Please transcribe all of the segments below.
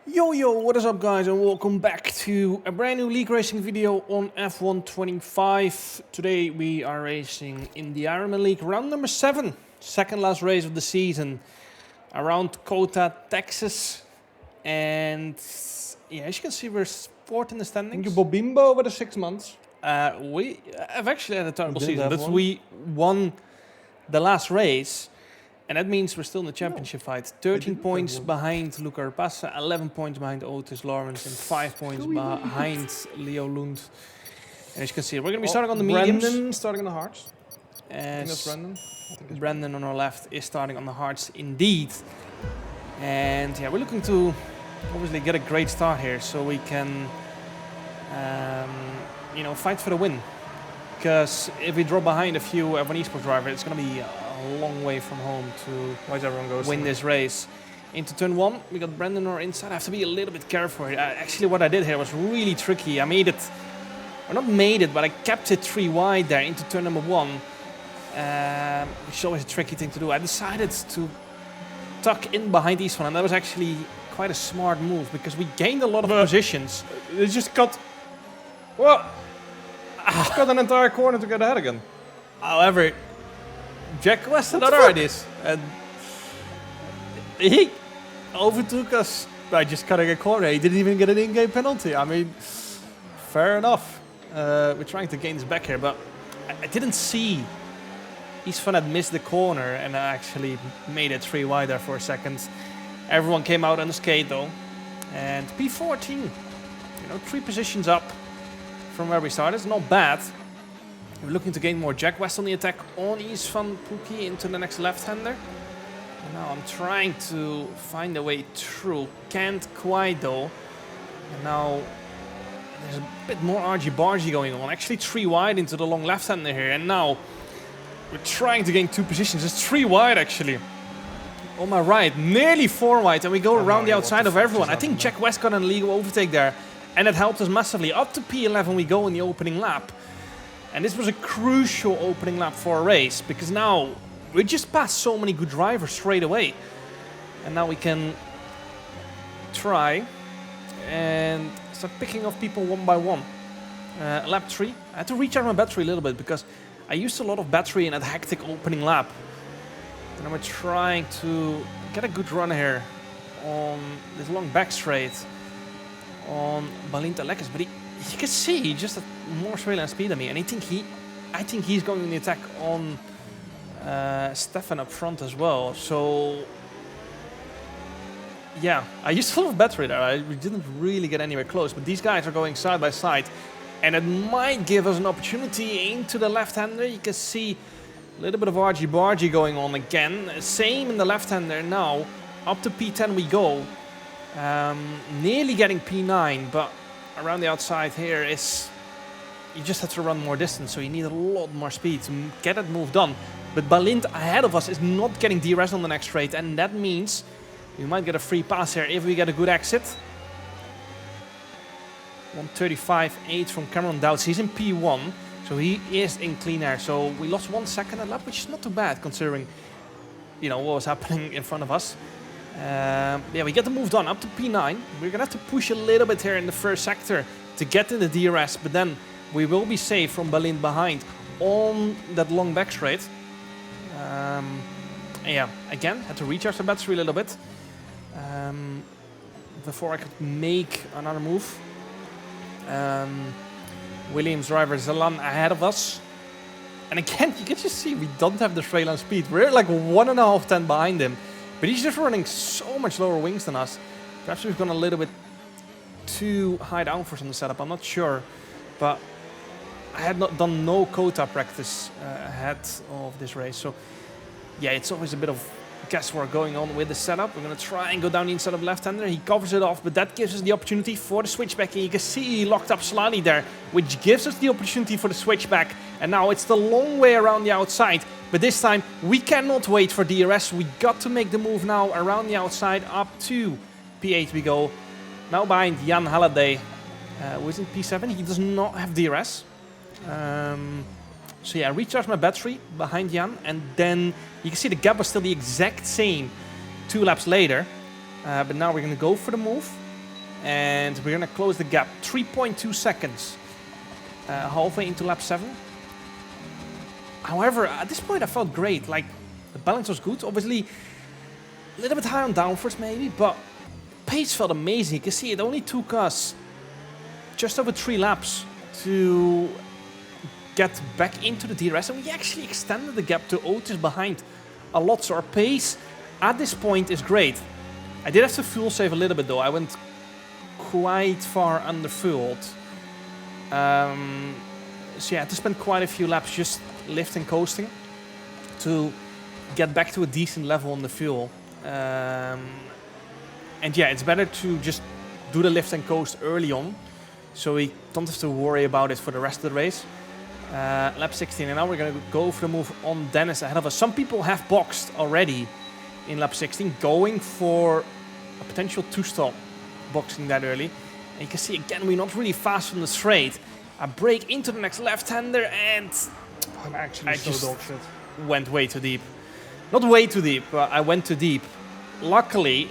Yo, what is up guys, and welcome back to a brand new league racing video on F1 25. Today we are racing in the Ironman League, round number 7. Second last race of the season around Kota, Texas. And yeah, as you can see, we're fourth in the standings. You Bobimbo over the 6 months. We have actually had a terrible Didn't season, have but one. we won the last race. And that means we're still in the championship fight. 13 points behind Luca Rapassa, 11 points behind Otis Lawrence, and 5 points behind Leo Lund. And as you can see, we're going to be starting on the mediums. Brandon starting on the hards. I think that's As Brandon. I think it's Brandon on our left is starting on the hards indeed. And yeah, we're looking to obviously get a great start here so we can, fight for the win. Because if we drop behind a few F1 esports drivers, it's going to be a long way from home to Why is everyone goes win this race. Into turn 1, we got Brandon on our inside. I have to be a little bit careful here. Actually, what I did here was really tricky. I made it, or not made it, but I kept it 3 wide there into turn number 1, which is always a tricky thing to do. I decided to tuck in behind these one, and that was actually quite a smart move because we gained a lot of positions. They just cut. Well, cut an entire corner to get ahead again. However, Jack West had other ideas, and he overtook us by just cutting a corner. He didn't even get an in-game penalty. I mean, fair enough. We're trying to gain this back here, but I didn't see Isfan had missed the corner, and I actually made it 3 wide there for a second. Everyone came out unscathed though, and P14, 3 positions up from where we started. It's not bad. We're looking to gain more. Jack West on the attack on Isfan Pookie into the next left-hander. And now I'm trying to find a way through. Can't quite though. And now there's a bit more argy-bargy going on. Actually 3 wide into the long left-hander here. And now we're trying to gain 2 positions. It's 3 wide actually. On my right, nearly 4 wide. And we go around the outside of everyone. I think Jack West got an illegal overtake there. And it helped us massively. Up to P11 we go in the opening lap. And this was a crucial opening lap for a race, because now we just passed so many good drivers straight away. And now we can try and start picking off people one by one. Lap 3, I had to recharge my battery a little bit because I used a lot of battery in that hectic opening lap. And we're trying to get a good run here on this long back straight on Balinta Lekes, but you can see he just had more Australian speed than me, and I think he's going in the attack on Stefan up front as well. So yeah, I used a lot of battery there. We didn't really get anywhere close, but these guys are going side by side, and it might give us an opportunity into the left-hander. You can see a little bit of argy-bargy going on again. Same in the left-hander now. Up to P10 we go. Nearly getting P9, but around the outside here is, you just have to run more distance, so you need a lot more speed to get it moved on. But Balint ahead of us is not getting DRS on the next straight, and that means we might get a free pass here if we get a good exit. 1:35.8 from Cameron Dowds. He's in P1, so he is in clean air. So we lost 1 second a lap, which is not too bad considering, what was happening in front of us. Yeah, we get the move done up to P9. We're gonna have to push a little bit here in the first sector to get in the DRS, but then we will be safe from Balint behind on that long back straight. Yeah, again, had to recharge the battery a little bit before I could make another move. Williams driver Zalan ahead of us. And again, you can just see we don't have the straight line speed. We're like 1.5 10 behind him. But he's just running so much lower wings than us. Perhaps we've gone a little bit too high downforce on the setup, I'm not sure. But I had not done no quota practice ahead of this race. So yeah, it's always a bit of guesswork going on with the setup. We're going to try and go down the inside of left-hander. He covers it off, but that gives us the opportunity for the switchback. And you can see he locked up slightly there, which gives us the opportunity for the switchback. And now it's the long way around the outside. But this time, we cannot wait for DRS. We got to make the move now around the outside up to P8 we go. Now behind Jan Halliday, who is in P7. He does not have DRS. So yeah, I recharged my battery behind Jan, and then you can see the gap was still the exact same 2 laps later. But now we're going to go for the move. And we're gonna close the gap. 3.2 seconds. Halfway into lap 7. However, at this point I felt great. Like, the balance was good. Obviously, a little bit high on downforce maybe, but pace felt amazing. You can see it only took us just over 3 laps to get back into the DRS, and we actually extended the gap to Otis behind a lot. So our pace at this point is great. I did have to fuel save a little bit though. I went quite far under fueled. So yeah, I had to spend quite a few laps just lifting, coasting to get back to a decent level on the fuel. And yeah, it's better to just do the lift and coast early on, so we don't have to worry about it for the rest of the race. Lap 16, and now we're going to go for the move on Dennis ahead of us. Some people have boxed already in lap 16, going for a potential 2-stop boxing that early. And you can see again, we're not really fast on the straight. I break into the next left-hander, and I'm actually so dog shit. Went way too deep. Not way too deep, but I went too deep. Luckily,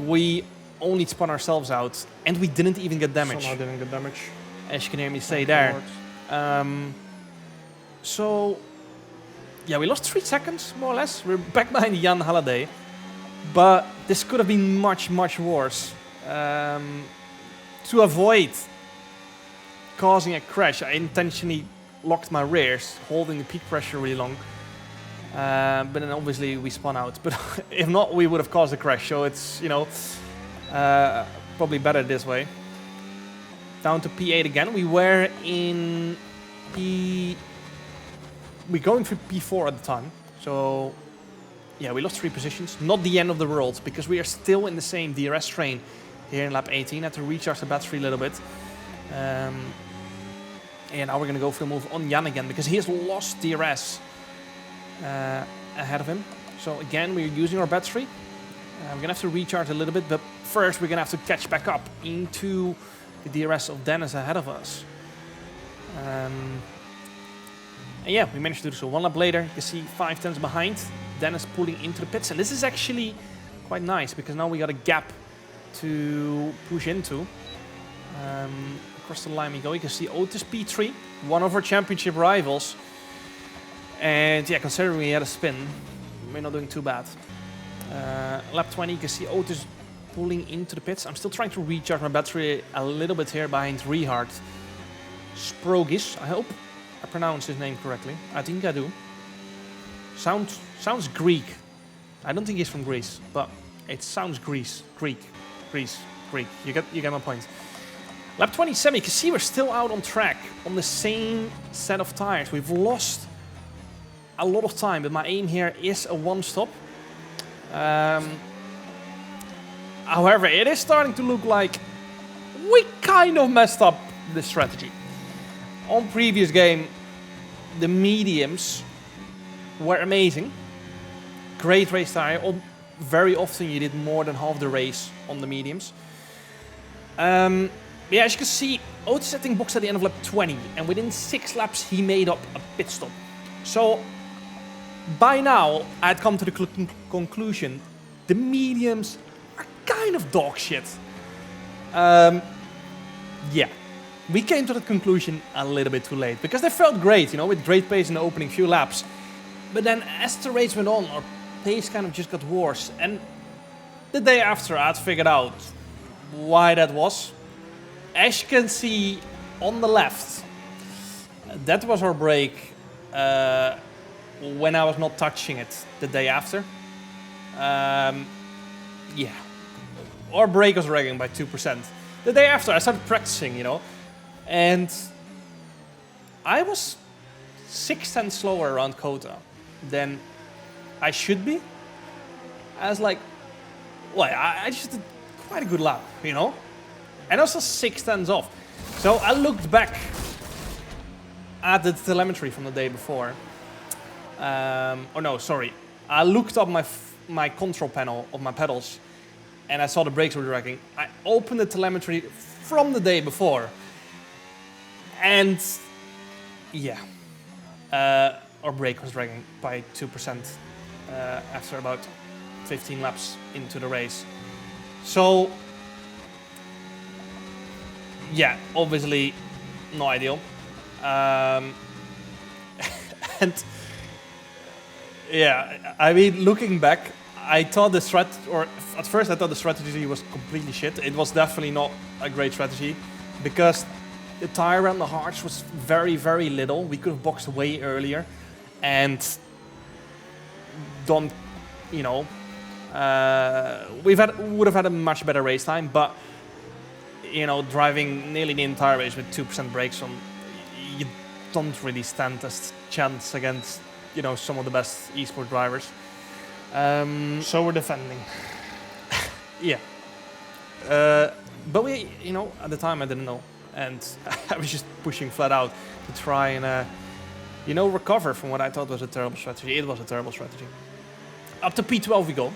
we only spun ourselves out, and we didn't even get damage. Somehow didn't get damage. As you can hear me say there. So, yeah, we lost 3 seconds, more or less. We're back behind Jan Halliday. But this could have been much, much worse. To avoid causing a crash, I intentionally locked my rears, holding the peak pressure really long. But then obviously we spun out. But if not, we would have caused a crash. So it's, you know, probably better this way. Down to P8 again. We were in we're going for P4 at the time. So yeah, we lost 3 positions. Not the end of the world, because we are still in the same DRS train here in lap 18. Had to recharge the battery a little bit. And now we're going to go for the move on Jan again, because he has lost DRS ahead of him. So again, we're using our battery. We're going to have to recharge a little bit, but first we're going to have to catch back up into the DRS of Dennis ahead of us. And yeah, we managed to do so. 1 lap later, you can see 5 tenths behind. Dennis pulling into the pits, and this is actually quite nice, because now we got a gap to push into. Across the line we go. You can see Otis P3, one of our championship rivals. And yeah, considering we had a spin, we're not doing too bad. Lap 20, you can see Otis pulling into the pits. I'm still trying to recharge my battery a little bit here behind Richard Sprogis. I hope I pronounced his name correctly. I think I do. Sounds Greek. I don't think he's from Greece, but it sounds Greece. Greek. You get my point. Lap 27, you can see we're still out on track on the same set of tires. We've lost a lot of time, but my aim here is a 1-stop. However, it is starting to look like we kind of messed up the strategy. On previous game, the mediums were amazing. Great race tire. Very often you did more than half the race on the mediums. Yeah, as you can see, Otis I think boxed at the end of lap 20, and within 6 laps he made up a pit stop. So by now I had come to the conclusion the mediums are kind of dog shit. Yeah, we came to the conclusion a little bit too late, because they felt great, you know, with great pace in the opening few laps. But then as the race went on, our pace kind of just got worse. And the day after I had figured out why that was. As you can see on the left, that was our brake when I was not touching it the day after. Yeah, our brake was dragging by 2%. The day after I started practicing, you know, and I was 6 tenths slower around Kota than I should be. I was like, well, I just did quite a good lap, you know? And also 6 tenths off. So I looked back at the telemetry from the day before. Oh no, sorry. I looked up my control panel of my pedals, and I saw the brakes were dragging. I opened the telemetry from the day before, and yeah, our brake was dragging by 2% after about 15 laps into the race. So yeah, obviously not ideal. And yeah, I mean, looking back, I thought the at first I thought the strategy was completely shit. It was definitely not a great strategy because the tire around the HARDS was very, very little. We could have boxed way earlier and done, you know, would have had a much better race time, but you know, driving nearly the entire race with 2% brakes on, you don't really stand a chance against, you know, some of the best esport drivers. So we're defending. Yeah. But we, you know, at the time I didn't know, and I was just pushing flat out to try and, you know, recover from what I thought was a terrible strategy. It was a terrible strategy. Up to P12 we go.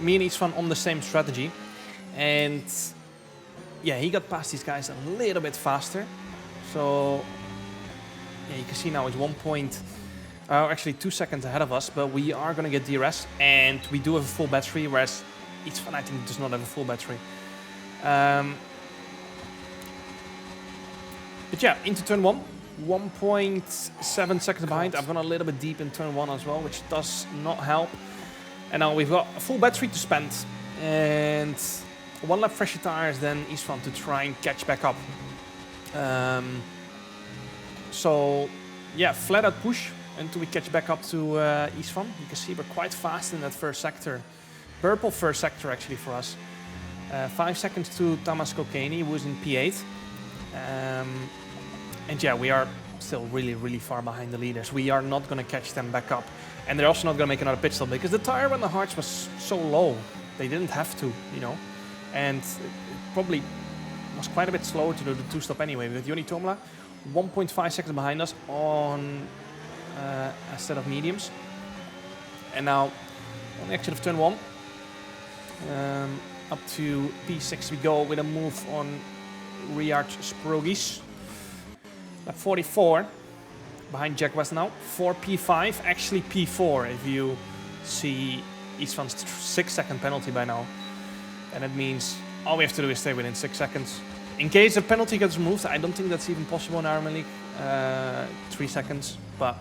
Me and Istvan on the same strategy, and yeah, he got past these guys a little bit faster. So yeah, you can see now it's actually 2 seconds ahead of us, but we are going to get DRS, and we do have a full battery, whereas Istvan, I think, does not have a full battery. But yeah, into turn 1, 1.7 seconds behind. I've gone a little bit deep in turn 1 as well, which does not help. And now we've got a full battery to spend, and 1 lap fresher tires, then Istvan to try and catch back up. So yeah, flat out push until we catch back up to Istvan. You can see we're quite fast in that first sector. Purple first sector actually for us. 5 seconds to Tamas Kokeni, who is in P8. And yeah, we are still really, really far behind the leaders. We are not going to catch them back up. And they're also not going to make another pit stop because the tire on the HARDS was so low. They didn't have to, you know. And it probably was quite a bit slower to do the 2-stop anyway. With Joni Tomla 1.5 seconds behind us on a set of mediums. And now on the exit of turn 1, up to P6 we go with a move on Riyad Sprogis. Lap 44, behind Jack West now. 4 P5, actually P4 if you see Istvan's 6-second penalty by now. And it means all we have to do is stay within 6 seconds. In case a penalty gets removed, I don't think that's even possible in Ironman League. 3 seconds, but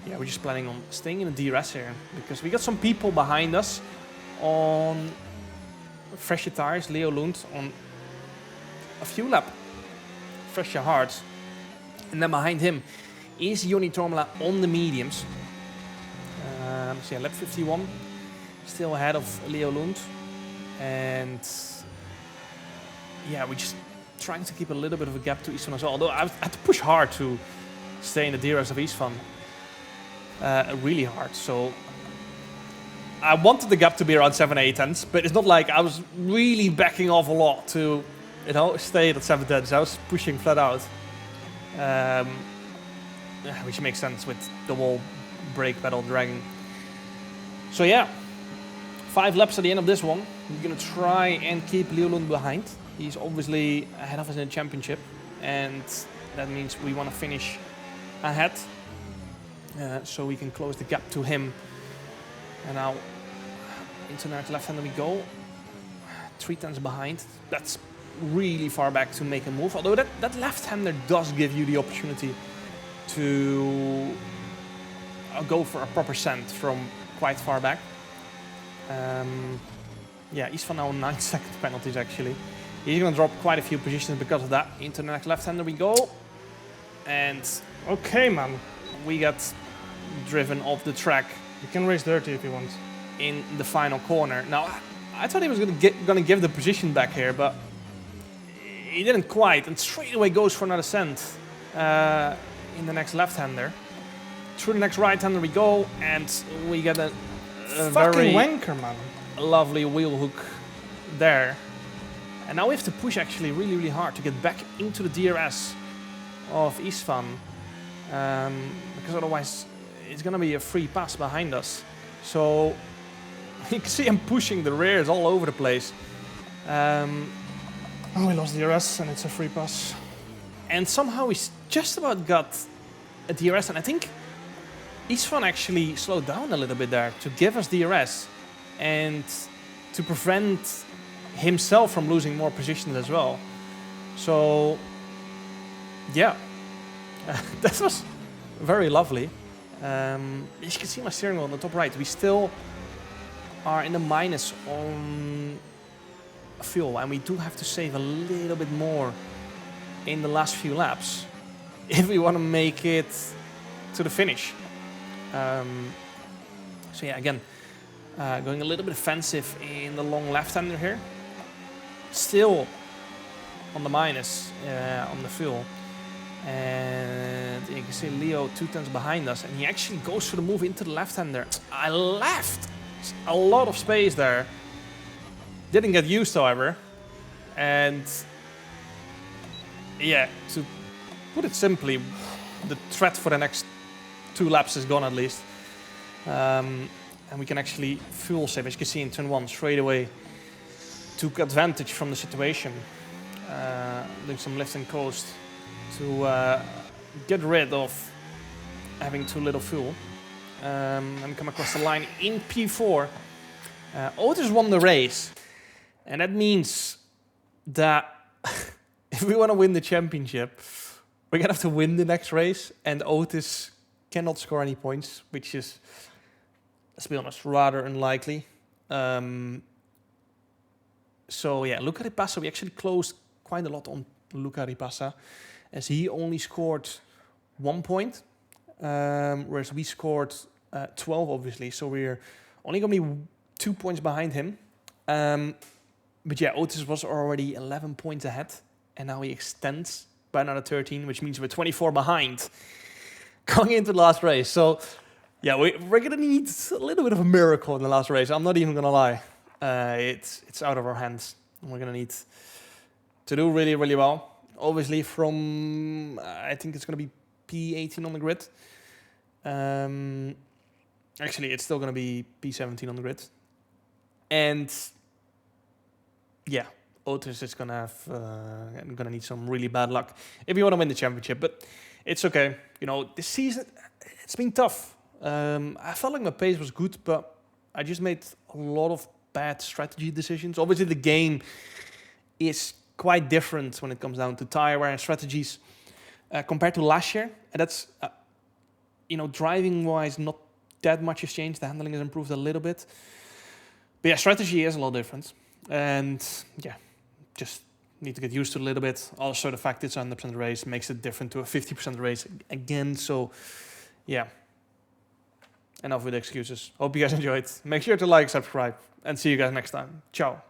yeah, we're just planning on staying in the DRS here because we got some people behind us on fresher tires. Leo Lund on a few lap fresher HARDS, and then behind him is Joni Tormela on the mediums. So yeah, lap 51, still ahead of Leo Lund, and yeah, we're just trying to keep a little bit of a gap to Istvan as well. Although I had to push hard to stay in the DRS of Istvan, really hard. So I wanted the gap to be around 7-8 tenths, but it's not like I was really backing off a lot to, you know, stay at 7 tenths. I was pushing flat out, which makes sense with the whole brake pedal dragging. So yeah, 5 laps at the end of this one. We're gonna try and keep Leo Lund behind. He's obviously ahead of us in the championship, and that means we want to finish ahead so we can close the gap to him. And now into the left-hander we go. 3 tenths behind. That's really far back to make a move. Although that left-hander does give you the opportunity to go for a proper send from quite far back. Yeah, Istvan now 9-second penalties actually. He's going to drop quite a few positions because of that. Into the next left-hander we go. And okay, man. We got driven off the track. You can race dirty if you want. In the final corner. Now, I thought he was going to give the position back here, but he didn't quite. And straight away goes for another send in the next left-hander. Through the next right-hander we go, and we get a fucking very wanker, man. Lovely wheel hook there. And now we have to push actually really, really hard to get back into the DRS of Istvan. Because otherwise it's going to be a free pass behind us. So you can see I'm pushing the rears all over the place. And we lost DRS and it's a free pass. And somehow we just about got a DRS. And I think Istvan actually slowed down a little bit there to give us DRS and to prevent himself from losing more positions as well. So yeah, that was very lovely. As you can see my steering wheel on the top right, we still are in the minus on fuel, and we do have to save a little bit more in the last few laps if we want to make it to the finish. So yeah, again, going a little bit offensive in the long left-hander here. Still on the minus on the fuel. And you can see Leo 2 tenths behind us, and he actually goes for the move into the left-hander. I left a lot of space there. Didn't get used, however. And yeah, to put it simply, the threat for the next 2 laps is gone at least. And we can actually fuel save, as you can see in turn 1, straight away. Took advantage from the situation. Doing some lift and coast to get rid of having too little fuel. And come across the line in P4. Otis won the race. And that means that if we want to win the championship, we're going to have to win the next race. And Otis cannot score any points, which is, let's be honest, rather unlikely. So yeah, Luca Ripassa, we actually closed quite a lot on Luca Ripassa, as he only scored 1 point, whereas we scored 12, obviously. So we're only going to be 2 points behind him. But yeah, Otis was already 11 points ahead, and now he extends by another 13, which means we're 24 behind going into the last race. So yeah, we're going to need a little bit of a miracle in the last race. I'm not even going to lie. It's out of our hands. We're going to need to do really, really well. Obviously from, I think it's going to be P18 on the grid. Actually, it's still going to be P17 on the grid. And yeah, Otis is going to have, going to need some really bad luck if you want to win the championship. But it's okay. You know, this season, it's been tough. I felt like my pace was good, but I just made a lot of bad strategy decisions. Obviously, the game is quite different when it comes down to tire wear and strategies compared to last year. And that's, you know, driving-wise, not that much has changed. The handling has improved a little bit. But yeah, strategy is a lot different. And yeah, just need to get used to it a little bit. Also, the fact it's a 100% race makes it different to a 50% race again. So yeah, enough with excuses. Hope you guys enjoyed. Make sure to like, subscribe, and see you guys next time. Ciao.